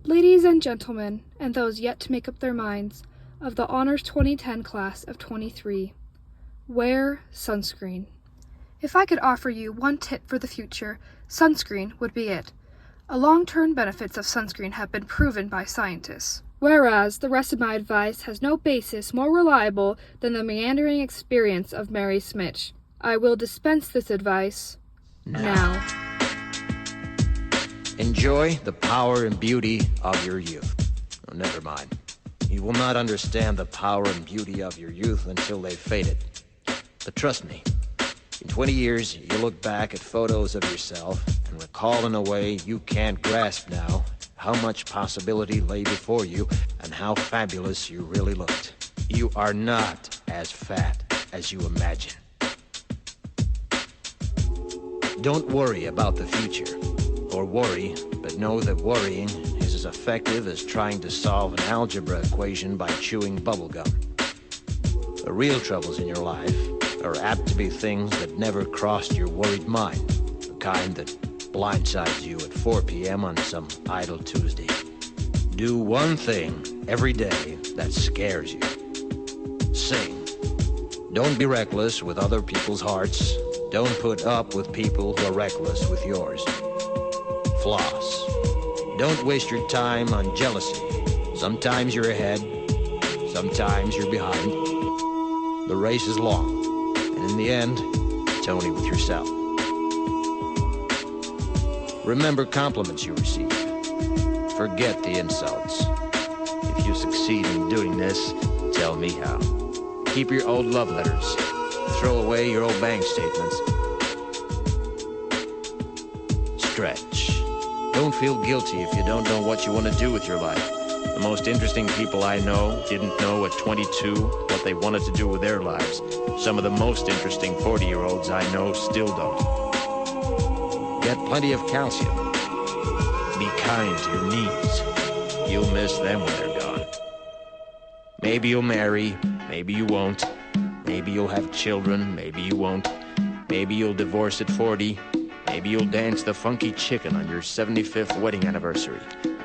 Ladies and gentlemen, and those yet to make up their minds, of the Honors 2010 class of 23, wear sunscreen. If I could offer you one tip for the future, sunscreen would be it. The long-term benefits of sunscreen have been proven by scientists, whereas the rest of my advice has no basis more reliable than the meandering experience of Mary Smitch. I will dispense this advice now. Enjoy the power and beauty of your youth. Oh, never mind. You will not understand the power and beauty of your youth until they've faded. But trust me, in 20 years, you'll look back at photos of yourself and recall in a way you can't grasp now how much possibility lay before you and how fabulous you really looked. You are not as fat as you imagine. Don't worry about the future. Or worry, but know that worrying is as effective as trying to solve an algebra equation by chewing bubblegum. The real troubles in your life are apt to be things that never crossed your worried mind, the kind that blindsides you at 4 p.m. on some idle Tuesday. Do one thing every day that scares you. Sing. Don't be reckless with other people's hearts. Don't put up with people who are reckless with yours. Floss. Don't waste your time on jealousy. Sometimes you're ahead, sometimes you're behind. The race is long, and in the end, it's only with yourself. Remember compliments you receive. Forget the insults. If you succeed in doing this, tell me how. Keep your old love letters. Throw away your old bank statements. Stretch. Don't feel guilty if you don't know what you want to do with your life. The most interesting people I know didn't know at 22 what they wanted to do with their lives. Some of the most interesting 40-year-olds I know still don't. Get plenty of calcium. Be kind to your knees. You'll miss them when they're gone. Maybe you'll marry, maybe you won't. Maybe you'll have children, maybe you won't. Maybe you'll divorce at 40. Maybe you'll dance the funky chicken on your 75th wedding anniversary.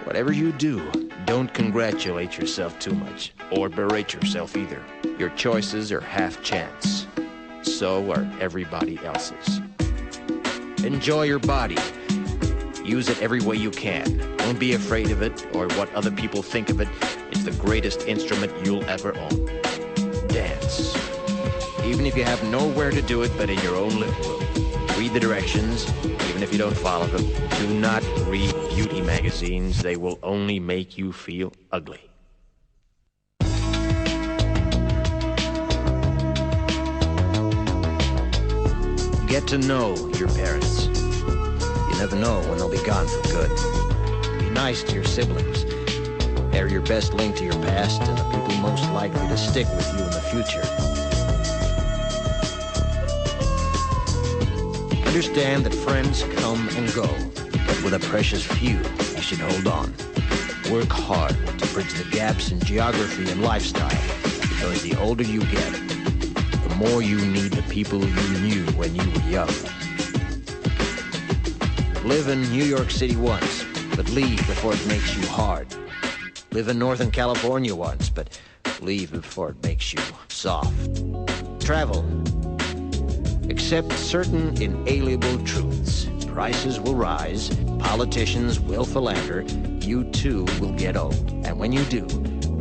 Whatever you do, don't congratulate yourself too much, or berate yourself either. Your choices are half chance. So are everybody else's. Enjoy your body. Use it every way you can. Don't be afraid of it, or what other people think of it. It's the greatest instrument you'll ever own. Dance. Even if you have nowhere to do it but in your own living room. Read the directions, even if you don't follow them. Do not read beauty magazines. They will only make you feel ugly. Get to know your parents. You never know when they'll be gone for good. Be nice to your siblings. They're your best link to your past and the people most likely to stick with you in the future. Understand that friends come and go, but with a precious few, you should hold on. Work hard to bridge the gaps in geography and lifestyle, because the older you get, the more you need the people you knew when you were young. Live in New York City once, but leave before it makes you hard. Live in Northern California once, but leave before it makes you soft. Travel. Accept certain inalienable truths. Prices will rise, politicians will philander, you too will get old. And when you do,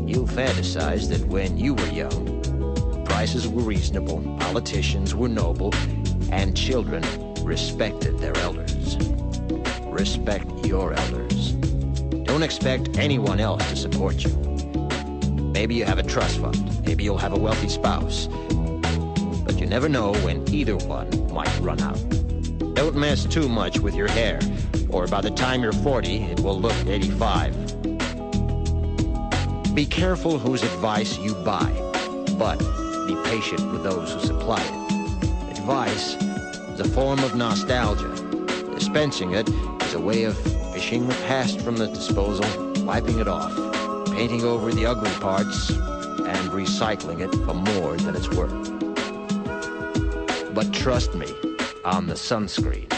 you'll fantasize that when you were young, prices were reasonable, politicians were noble, and children respected their elders. Respect your elders. Don't expect anyone else to support you. Maybe you have a trust fund, maybe you'll have a wealthy spouse. But you never know when either one might run out. Don't mess too much with your hair, or by the time you're 40, it will look 85. Be careful whose advice you buy, but be patient with those who supply it. Advice is a form of nostalgia. Dispensing it is a way of fishing the past from the disposal, wiping it off, painting over the ugly parts, and recycling it for more than it's worth. But trust me on the sunscreen.